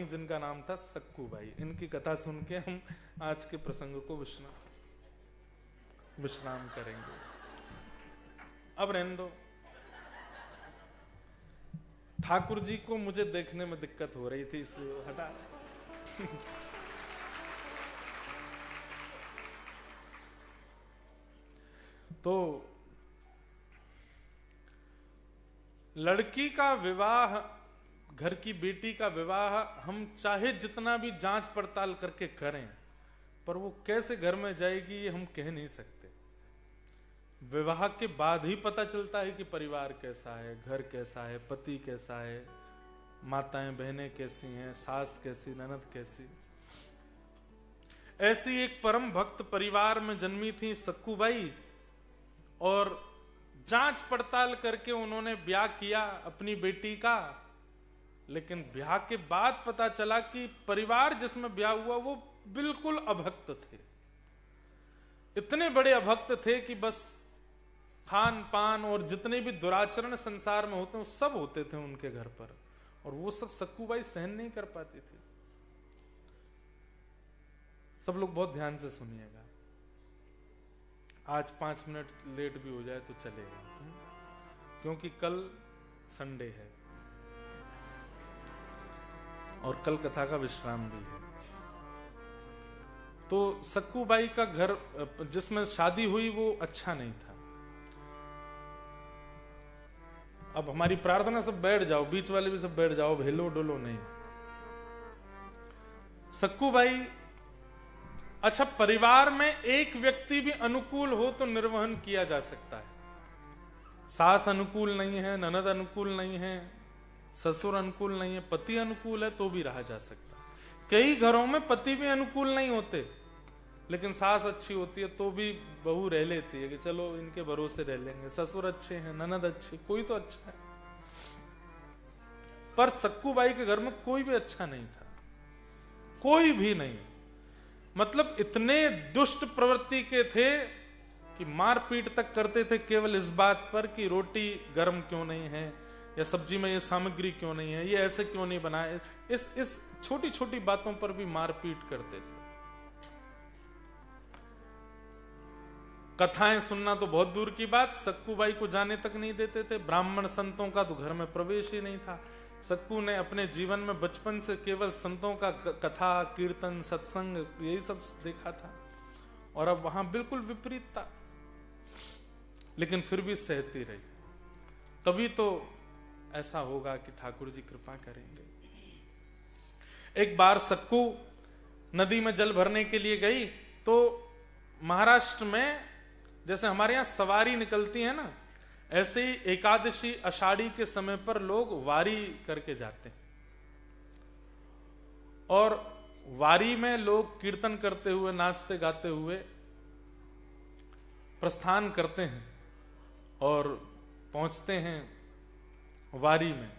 भदोही, जिनका नाम था सक्कू बाई। इनकी कथा सुन के हम आज के प्रसंग को विश्राम करेंगे। अब रहने दो, ठाकुर जी को मुझे देखने में दिक्कत हो रही थी, इसलिए हटा। तो लड़की का विवाह, घर की बेटी का विवाह हम चाहे जितना भी जांच पड़ताल करके करें, पर वो कैसे घर में जाएगी ये हम कह नहीं सकते। विवाह के बाद ही पता चलता है कि परिवार कैसा है, घर कैसा है, पति कैसा है, माताएं बहनें कैसी हैं, सास कैसी, ननद कैसी। ऐसी एक परम भक्त परिवार में जन्मी थी सक्कू बाई, और जांच पड़ताल करके उन्होंने ब्याह किया अपनी बेटी का। लेकिन ब्याह के बाद पता चला कि परिवार जिसमें ब्याह हुआ वो बिल्कुल अभक्त थे। इतने बड़े अभक्त थे कि बस खान पान और जितने भी दुराचरण संसार में होते हैं सब होते थे उनके घर पर, और वो सब सक्कू बाई सहन नहीं कर पाती थी। सब लोग बहुत ध्यान से सुनिएगा, आज 5 मिनट लेट भी हो जाए तो चलेगा, क्योंकि कल संडे है और कल कथा का विश्राम भी है। तो सक्कू बाई का घर जिसमें शादी हुई वो अच्छा नहीं था। अब हमारी प्रार्थना, सब बैठ जाओ, बीच वाले भी सब बैठ जाओ, हिलो डोलो नहीं। सक्कू बाई, अच्छा परिवार में एक व्यक्ति भी अनुकूल हो तो निर्वहन किया जा सकता है। सास अनुकूल नहीं है, ननद अनुकूल नहीं है, ससुर अनुकूल नहीं है, पति अनुकूल है तो भी रहा जा सकता है। कई घरों में पति भी अनुकूल नहीं होते, लेकिन सास अच्छी होती है तो भी बहू रह लेती है कि चलो इनके भरोसे रह लेंगे। ससुर अच्छे हैं, ननद अच्छी, कोई तो अच्छा है। पर सक्कू बाई के घर में कोई भी अच्छा नहीं था, कोई भी नहीं। मतलब इतने दुष्ट प्रवृत्ति के थे कि मारपीट तक करते थे केवल इस बात पर कि रोटी गर्म क्यों नहीं है, या सब्जी में ये सामग्री क्यों नहीं है, ये ऐसे क्यों नहीं बनाए। इस छोटी छोटी बातों पर भी मारपीट करते थे। कथाएं सुनना तो बहुत दूर की बात, सक्कू बाई को जाने तक नहीं देते थे। ब्राह्मण संतों का तो घर में प्रवेश ही नहीं था। सक्कू ने अपने जीवन में बचपन से केवल संतों का कथा कीर्तन सत्संग यही सब देखा था, और अब वहां बिल्कुल विपरीत था। लेकिन फिर भी सहती रही। तभी तो ऐसा होगा कि ठाकुर जी कृपा करेंगे। एक बार सक्कू नदी में जल भरने के लिए गई, तो महाराष्ट्र में जैसे हमारे यहां सवारी निकलती है ना, ऐसे ही एकादशी आषाढ़ी के समय पर लोग वारी करके जाते हैं, और वारी में लोग कीर्तन करते हुए नाचते गाते हुए प्रस्थान करते हैं और पहुंचते हैं वारी में।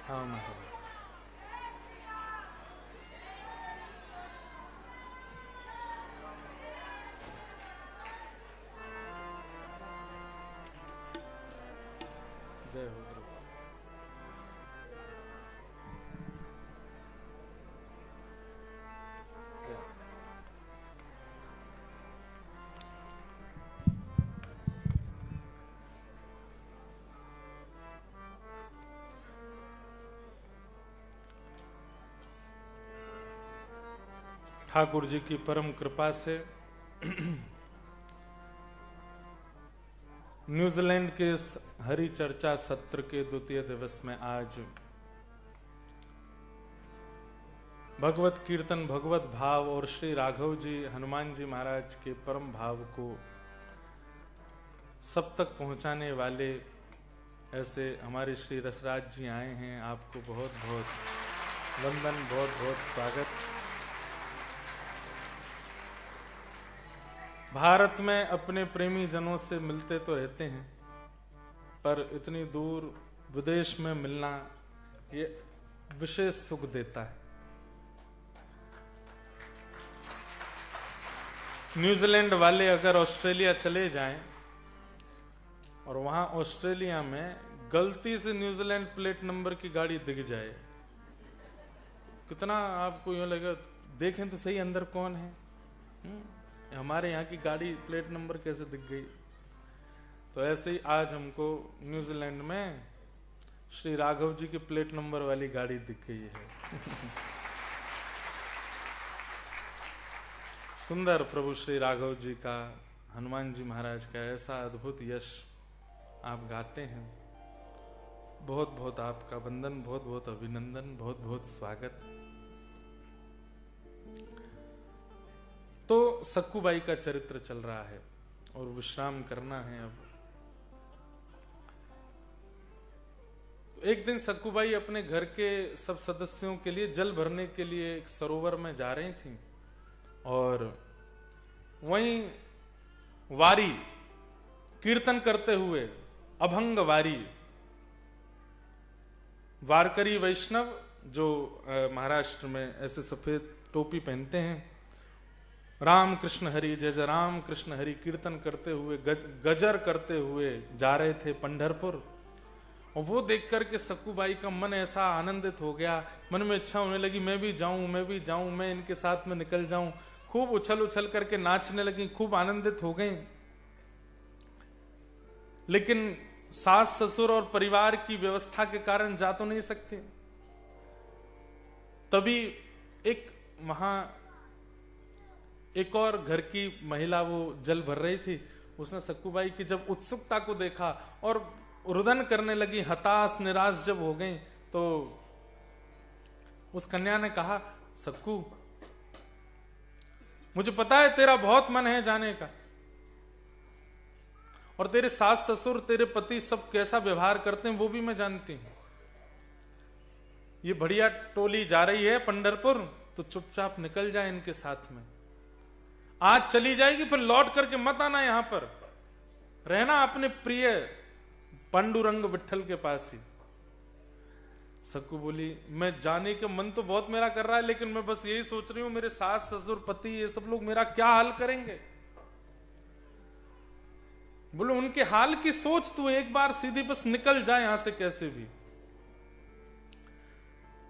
हाँ महाराज, जय हो गुरु। ठाकुर जी की परम कृपा से न्यूजीलैंड के हरि चर्चा सत्र के 2य दिवस में आज भगवत कीर्तन, भगवत भाव और श्री राघव जी हनुमान जी महाराज के परम भाव को सब तक पहुंचाने वाले ऐसे हमारे श्री रसराज जी आए हैं। आपको बहुत बहुत वंदन, बहुत बहुत स्वागत। भारत में अपने प्रेमी जनों से मिलते तो रहते हैं, पर इतनी दूर विदेश में मिलना ये विशेष सुख देता है। न्यूजीलैंड वाले अगर ऑस्ट्रेलिया चले जाएं और वहां ऑस्ट्रेलिया में गलती से न्यूजीलैंड प्लेट नंबर की गाड़ी दिख जाए, कितना आपको यूं लगेगा, देखें तो सही अंदर कौन है, हमारे यहाँ की गाड़ी प्लेट नंबर कैसे दिख गई। तो ऐसे ही आज हमको न्यूजीलैंड में श्री राघव जी की प्लेट नंबर वाली गाड़ी दिख गई है। सुंदर प्रभु श्री राघव जी का, हनुमान जी महाराज का ऐसा अद्भुत यश आप गाते हैं। बहुत बहुत आपका वंदन, बहुत बहुत अभिनंदन, बहुत बहुत स्वागत। तो सक्कूबाई का चरित्र चल रहा है और विश्राम करना है अब। तो एक दिन सक्कूबाई अपने घर के सब सदस्यों के लिए जल भरने के लिए एक सरोवर में जा रही थी और वहीं वारी कीर्तन करते हुए, अभंग वारी, वारकरी वैष्णव जो महाराष्ट्र में ऐसे सफेद टोपी पहनते हैं, राम कृष्ण हरि जय जय राम कृष्ण हरि कीर्तन करते हुए, गजर करते हुए जा रहे थे पंढरपुर। और वो देख करके सक्कूबाई का मन ऐसा आनंदित हो गया, मन में इच्छा होने लगी मैं भी जाऊं, मैं भी जाऊं, मैं इनके साथ में निकल जाऊं। खूब उछल उछल करके नाचने लगी, खूब आनंदित हो गई। लेकिन सास ससुर और परिवार की व्यवस्था के कारण जा तो नहीं सकते। तभी एक और घर की महिला वो जल भर रही थी, उसने सक्कूबाई की जब उत्सुकता को देखा और रुदन करने लगी, हताश निराश जब हो गई, तो उस कन्या ने कहा, सक्कू मुझे पता है तेरा बहुत मन है जाने का, और तेरे सास ससुर, तेरे पति सब कैसा व्यवहार करते हैं वो भी मैं जानती हूं। ये बढ़िया टोली जा रही है पंढरपुर, तो चुपचाप निकल जाए इनके साथ में। आज चली जाएगी फिर लौट करके मत आना, यहां पर रहना अपने प्रिय पांडुरंग विठल के पास ही। सक्कू बोली, मैं जाने का मन तो बहुत मेरा कर रहा है, लेकिन मैं बस यही सोच रही हूं मेरे सास ससुर पति ये सब लोग मेरा क्या हाल करेंगे। बोलो उनके हाल की सोच, तू एक बार सीधी बस निकल जाए यहां से कैसे भी।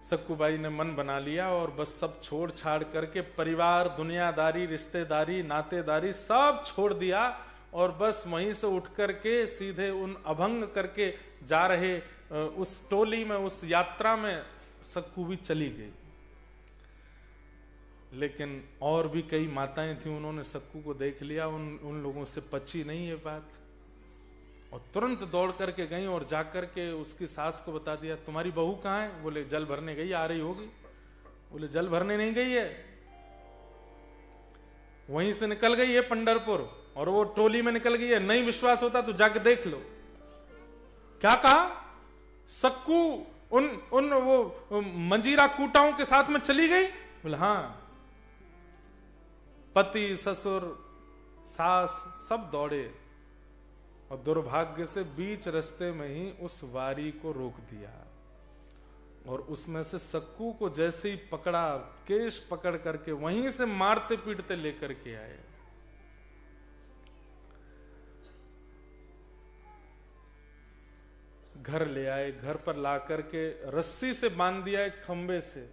सक्कूबाई ने मन बना लिया और बस सब छोड़ छाड़ करके, परिवार, दुनियादारी, रिश्तेदारी, नातेदारी सब छोड़ दिया और बस वहीं से उठ करके सीधे उन अभंग करके जा रहे उस टोली में, उस यात्रा में सक्कू भी चली गई। लेकिन और भी कई माताएं थी, उन्होंने सक्कू को देख लिया, उन लोगों से पची नहीं ये बात, और तुरंत दौड़ करके गई और जाकर के उसकी सास को बता दिया, तुम्हारी बहू कहाँ है? बोले जल भरने गई, आ रही होगी। बोले जल भरने नहीं गई है, वहीं से निकल गई है पंढरपुर और वो टोली में निकल गई है। नहीं विश्वास होता तो जाके देख लो। क्या कहा? सक्कू उन वो मंजीरा कूटाओं के साथ में चली गई? बोले हाँ। पति, ससुर, सास सब दौड़े और दुर्भाग्य से बीच रास्ते में ही उस वारी को रोक दिया और उसमें से सक्कू को जैसे ही पकड़ा, केश पकड़ करके वहीं से मारते पीटते लेकर के आए। घर ले आए, घर पर ला करके रस्सी से बांध दिया एक खंबे से।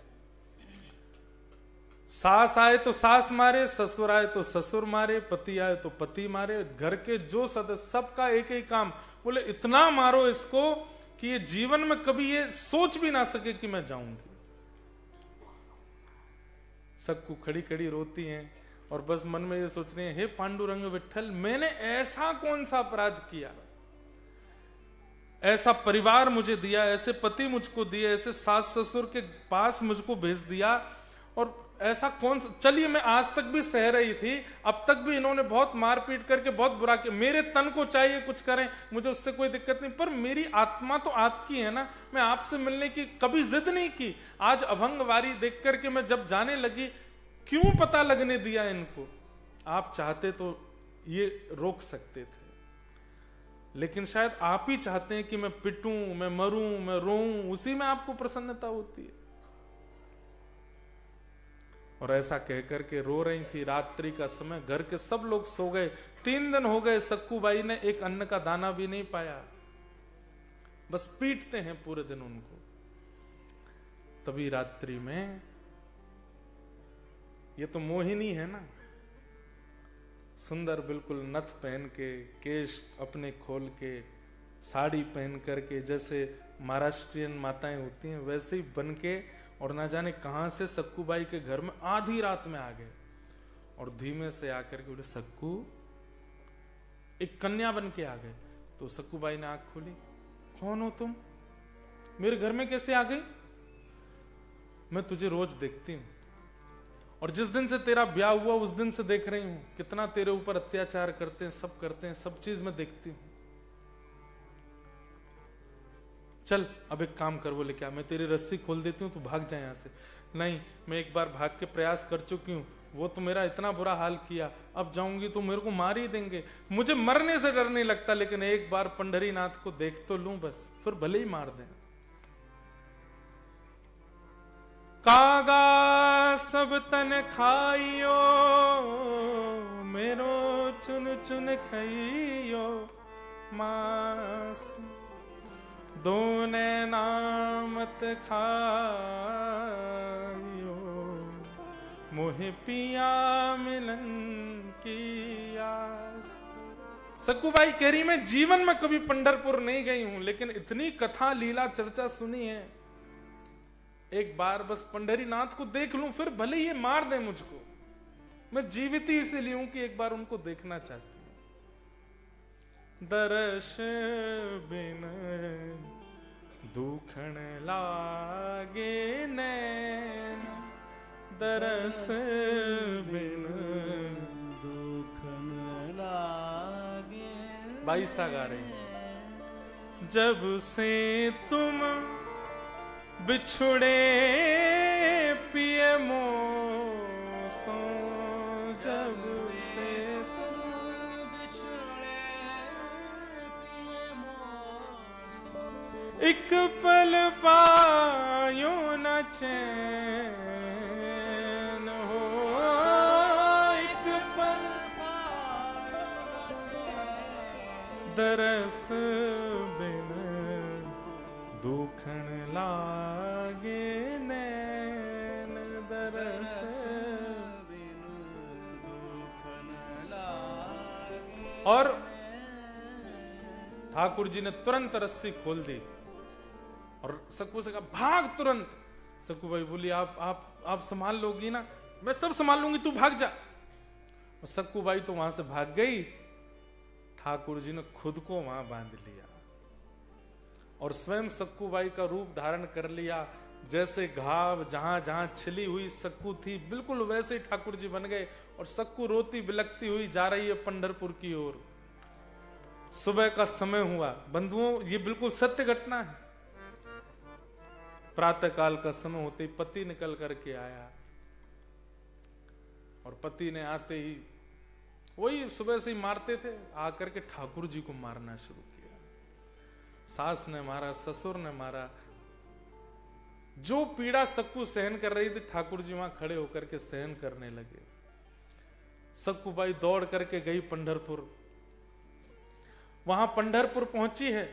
सास आए तो सास मारे, ससुर आए तो ससुर मारे, पति आए तो पति मारे, घर के जो सदस्य सबका एक ही काम, बोले इतना मारो इसको कि ये जीवन में कभी ये सोच भी ना सके कि मैं जाऊंगी। सक्कू खड़ी खड़ी रोती हैं और बस मन में ये सोच रही है, हे पांडुरंग विठल, मैंने ऐसा कौन सा अपराध किया, ऐसा परिवार मुझे दिया, ऐसे पति मुझको दिए, ऐसे सास ससुर के पास मुझको भेज दिया, और ऐसा कौन सा। चलिए मैं आज तक भी सह रही थी, अब तक भी इन्होंने बहुत मारपीट करके बहुत बुरा किया, मेरे तन को चाहिए कुछ करें, मुझे उससे कोई दिक्कत नहीं, पर मेरी आत्मा तो आपकी है ना, मैं आपसे मिलने की कभी जिद नहीं की। आज अभंगवारी देख करके मैं जब जाने लगी, क्यों पता लगने दिया इनको? आप चाहते तो ये रोक सकते थे, लेकिन शायद आप ही चाहते हैं कि मैं पिटूं, मैं मरूं, मैं रोऊं, उसी में आपको प्रसन्नता होती है। और ऐसा कहकर के रो रही थी। रात्रि का समय, घर के सब लोग सो गए। 3 दिन हो गए, सक्कूबाई ने एक अन्न का दाना भी नहीं पाया, बस पीटते हैं पूरे दिन उनको। तभी रात्रि में, ये तो मोहिनी है ना, सुंदर बिल्कुल नथ पहन के, केश अपने खोल के, साड़ी पहन करके, जैसे महाराष्ट्रियन माताएं होती हैं वैसे ही बन के, और ना जाने कहां से सक्कूबाई के घर में आधी रात में आ गए और धीमे से आकर के बोले, सक्कू, एक कन्या बन के आ गए। तो सक्कूबाई ने आंख खोली, कौन हो तुम, मेरे घर में कैसे आ गई? मैं तुझे रोज देखती हूं, और जिस दिन से तेरा ब्याह हुआ उस दिन से देख रही हूं, कितना तेरे ऊपर अत्याचार करते हैं, सब करते हैं, सब चीज मैं देखती हूं। चल अब एक काम कर, बोले क्या? मैं तेरी रस्सी खोल देती हूं, तू भाग जाए यहां से। नहीं, मैं एक बार भाग के प्रयास कर चुकी हूं, वो तो मेरा इतना बुरा हाल किया, अब जाऊंगी तो मेरे को मार ही देंगे। मुझे मरने से डर नहीं लगता, लेकिन एक बार पंढरीनाथ को देख तो लूं बस, फिर भले ही मार दें। कागा सब तन खाइयो, मेरो चुन चुन खाइयो मांस, दोने नामत खाइयो, मोहे पिया मिलन की आस। सक्कूबाई कह रही, मैं जीवन में कभी पंढरपुर नहीं गई हूं, लेकिन इतनी कथा लीला चर्चा सुनी है, एक बार बस पंढरीनाथ को देख लूं, फिर भले ये मार दे मुझको, मैं जीवित ही इसीलिए हूं कि एक बार उनको देखना चाहती हूं। दर्श बिन दुखण लागे नैन, दरस बिन दुखण लागे। 22 गा रहे हैं। जब से तुम बिछुड़े पिए मोसो, जब से तुम बिछुड़े पिए मोसो, एक पल पायो न चैन हो, एक पल पायो न चैन, दरस बिन दुखण लागे नैन, दरस बिन दुखण लागे। और ठाकुर जी ने तुरंत रस्सी खोल दी और सक्कू से कहा, भाग तुरंत। सक्कूबाई बोली, आप संभाल लोगी ना? मैं सब संभाल लूंगी, तू भाग जा। और सक्कूबाई तो वहां से भाग गई। ठाकुर जी ने खुद को वहां बांध लिया और स्वयं सक्कूबाई का रूप धारण कर लिया। जैसे घाव जहां जहां छिली हुई सक्कू थी, बिल्कुल वैसे ही ठाकुर जी बन गए। और सक्कू रोती बिलखती हुई जा रही है पंढरपुर की ओर। सुबह का समय हुआ। बंधुओं, ये बिल्कुल सत्य घटना है। प्रातः काल का समय होते ही पति निकल करके आया, और पति ने आते ही, वही सुबह से ही मारते थे, आकर के ठाकुर जी को मारना शुरू किया। सास ने मारा, ससुर ने मारा। जो पीड़ा सक्कू सहन कर रही थी, ठाकुर जी वहां खड़े होकर के सहन करने लगे। सक्कूबाई दौड़ करके गई पंढरपुर। वहां पंढरपुर पहुंची है।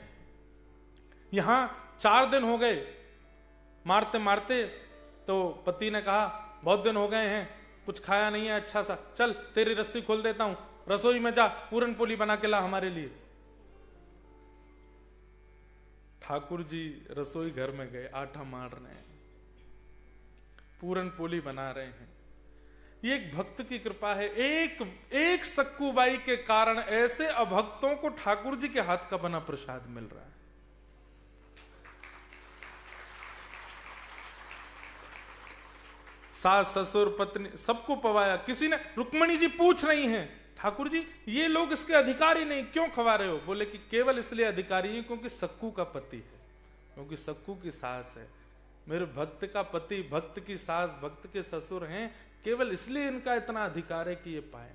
यहां 4 दिन हो गए मारते मारते। तो पति ने कहा, बहुत दिन हो गए हैं, कुछ खाया नहीं है अच्छा सा, चल तेरी रस्सी खोल देता हूं, रसोई में जा, पूरन पोली बना के ला हमारे लिए। ठाकुर जी रसोई घर में गए, आटा मार रहे हैं, पूरन पोली बना रहे हैं। ये एक भक्त की कृपा है। एक सक्कूबाई के कारण ऐसे अभक्तों को ठाकुर जी के हाथ का बना प्रसाद मिल रहा है। सास ससुर पत्नी सबको पवाया। किसी ने, रुक्मणी जी पूछ रही हैं, ठाकुर जी ये लोग इसके अधिकारी नहीं, क्यों खवा रहे हो? बोले कि केवल इसलिए अधिकारी है क्योंकि सक्कू का पति है, क्योंकि सक्कू की सास है। मेरे भक्त का पति, भक्त की सास, भक्त के ससुर हैं, केवल इसलिए इनका इतना अधिकार है कि ये पाए।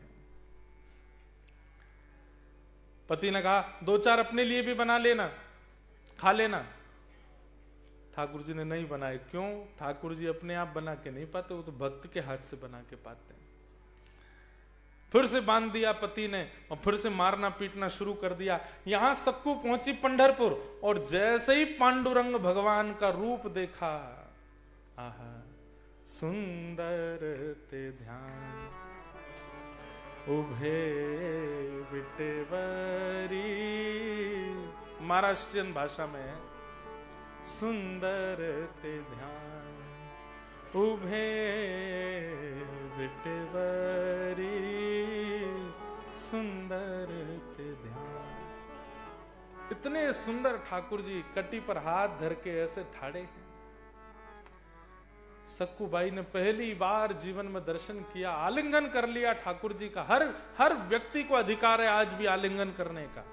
पति ने कहा 2-4 अपने लिए भी बना लेना, खा लेना। ठाकुर जी ने नहीं बनाए। क्यों? ठाकुर जी अपने आप बना के नहीं पाते, वो तो भक्त के हाथ से बना के पाते हैं। फिर से बांध दिया पति ने और फिर से मारना पीटना शुरू कर दिया। यहां सक्कू पहुंची पंढरपुर और जैसे ही पांडुरंग भगवान का रूप देखा, आहा सुंदर ते ध्यान उभे विटेवरी, महाराष्ट्रियन भाषा में है, सुंदर ते ध्यान उभे विटेवरी, सुंदर ते ध्यान। इतने सुंदर ठाकुर जी कटी पर हाथ धर के ऐसे ठाड़े हैं। सक्कू बाई ने पहली बार जीवन में दर्शन किया, आलिंगन कर लिया ठाकुर जी का। हर व्यक्ति को अधिकार है आज भी आलिंगन करने का।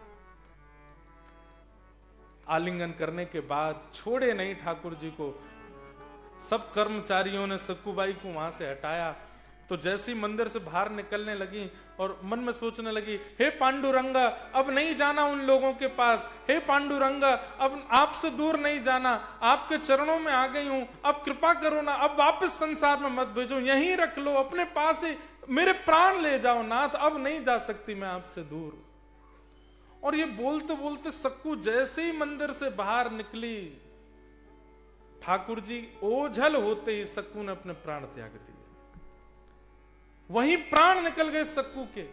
आलिंगन करने के बाद छोड़े नहीं ठाकुर जी को। सब कर्मचारियों ने सक्कूबाई को वहां से हटाया। तो जैसी मंदिर से बाहर निकलने लगी और मन में सोचने लगी, हे पांडुरंगा अब नहीं जाना उन लोगों के पास, हे पांडुरंगा अब आपसे दूर नहीं जाना, आपके चरणों में आ गई हूं, अब कृपा करो ना, अब वापस संसार में मत भेजो, यहीं रख लो, अपने पास ही मेरे प्राण ले जाओ नाथ, अब नहीं जा सकती मैं आपसे दूर। और ये बोलते बोलते सक्कू जैसे ही मंदिर से बाहर निकली, ठाकुर जी ओझल होते ही सक्कू ने अपने प्राण त्याग दिए। वहीं प्राण निकल गए सक्कू के।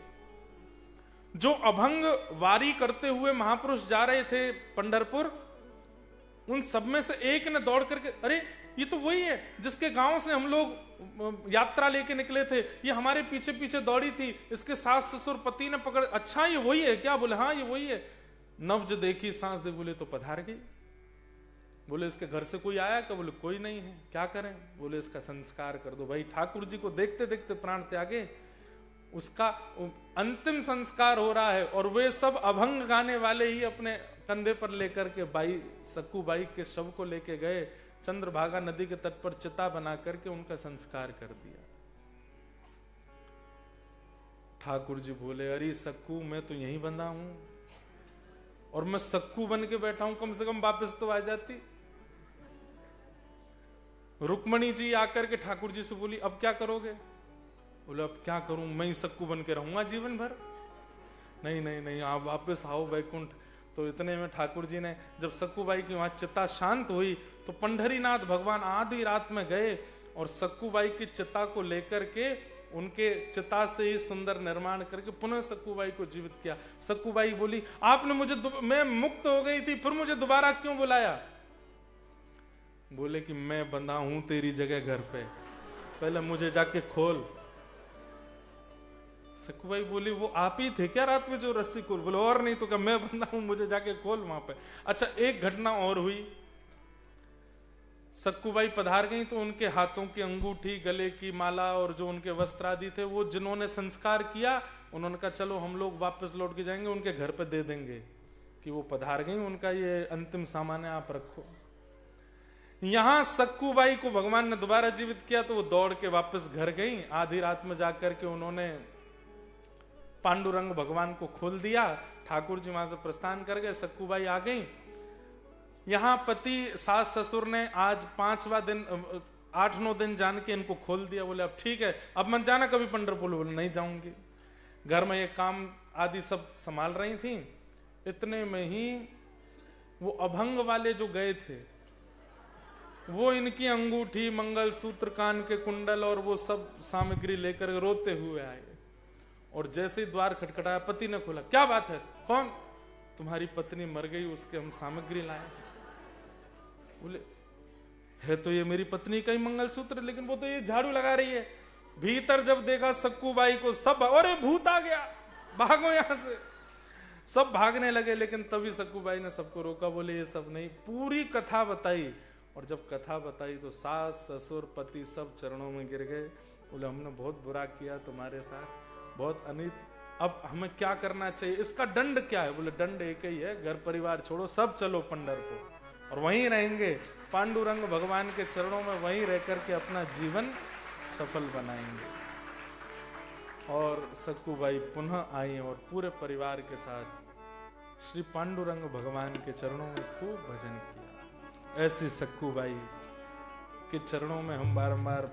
जो अभंग वारी करते हुए महापुरुष जा रहे थे पंढरपुर, उन सब में से एक ने दौड़ करके, अरे ये तो वही है जिसके गांव से हम लोग यात्रा लेके निकले थे, ये हमारे पीछे पीछे दौड़ी थी, इसके सास ससुर पति ने पकड़, अच्छा ये वही है क्या? बोले हाँ ये वही है। नब्ज देखी सांस दे, बोले तो पधार गई। बोले इसके घर से कोई आया क्या? बोले कोई नहीं है, क्या करें? बोले इसका संस्कार कर दो। भाई ठाकुर जी को देखते देखते प्राण त्यागे, उसका अंतिम संस्कार हो रहा है और वे सब अभंग गाने वाले ही अपने कंधे पर लेकर के बाई सक्कू बाई के शव को लेके गए, चंद्रभागा नदी के तट पर चिता बना करके उनका संस्कार कर दिया। ठाकुर जी बोले, अरे सक्कू मैं तो यहीं बंधा हूं और मैं सक्कू बन के बैठा हूं, कम से कम वापस तो आ जाती। रुक्मणी जी आकर के ठाकुर जी से बोली, अब क्या करोगे? बोले अब क्या करूं, मैं ही सक्कू बन के रहूंगा जीवन भर। नहीं नहीं नहीं, आप वापस आओ वैकुंठ। तो इतने में ठाकुर जी ने, जब सक्कूबाई की वहां चिता शांत हुई, तो पंढरीनाथ भगवान आधी रात में गए और सक्कूबाई की चिता को लेकर के उनके चिता से ही सुंदर निर्माण करके पुनः सक्कूबाई को जीवित किया। सक्कूबाई बोली, आपने मुझे, मैं मुक्त हो गई थी, फिर मुझे दोबारा क्यों बुलाया? बोले कि मैं बंधा हूं तेरी जगह घर पे, पहले मुझे जाके खोल। सक्कूबाई बोली, वो आप ही थे क्या रात में जो रस्सी खोल? बोले और नहीं तो क्या, मैं बंदा हूं, मुझे जाके खोल वहां पे। अच्छा एक घटना और हुई, सक्कूबाई पधार गई तो उनके हाथों की अंगूठी, गले की माला और जो उनके वस्त्र आदि थे, वो जिन्होंने संस्कार किया, उन्होंने कहा चलो हम लोग वापस लौट के जाएंगे, उनके घर पे दे देंगे कि वो पधार गई, उनका ये अंतिम सामान है, आप रखो। यहां सक्कूबाई को भगवान ने दोबारा जीवित किया तो वो दौड़ के वापस घर गई। आधी रात में जाकर के उन्होंने पांडुरंग भगवान को खोल दिया। ठाकुर जी वहां से प्रस्थान कर गए, सक्कूबाई आ गई। यहां पति सास ससुर ने आज 5वां दिन 8-9 दिन जान के इनको खोल दिया। बोले अब ठीक है, अब मत जाना कभी पंढरपुर। बोले नहीं जाऊंगी। घर में ये काम आदि सब संभाल रही थी। इतने में ही वो अभंग वाले जो गए थे, वो इनकी अंगूठी, मंगलसूत्र, कान के कुंडल और वो सब सामग्री लेकर रोते हुए आए। और जैसे ही द्वार खटखटाया, पति ने खोला, क्या बात है? कौन? तुम्हारी पत्नी मर गई, उसके हम सामग्री लाए। बोले है तो ये मेरी पत्नी का ही मंगलसूत्र, लेकिन वो तो ये झाड़ू लगा रही है। भीतर जब देखा सक्कूबाई को, सब अरे भूत आ गया, भागो यहां से। सब भागने लगे, लेकिन तभी सक्कूबाई ने सबको रोका। बोले ये सब नहीं, पूरी कथा बताई। और जब कथा बताई तो सास ससुर पति सब चरणों में गिर गए। बोले हमने बहुत बुरा किया तुम्हारे साथ, बहुत अनित, अब हमें क्या करना चाहिए, इसका दंड क्या है? बोले दंड एक ही है, घर परिवार छोड़ो, सब चलो पंढरपुर और वहीं रहेंगे, पांडुरंग भगवान के चरणों में वहीं रह करके अपना जीवन सफल बनाएंगे। और सक्कूबाई पुनः आई और पूरे परिवार के साथ श्री पांडुरंग भगवान के चरणों में खूब भजन किया। ऐसी सक्कू बाई के चरणों में हम बारंबार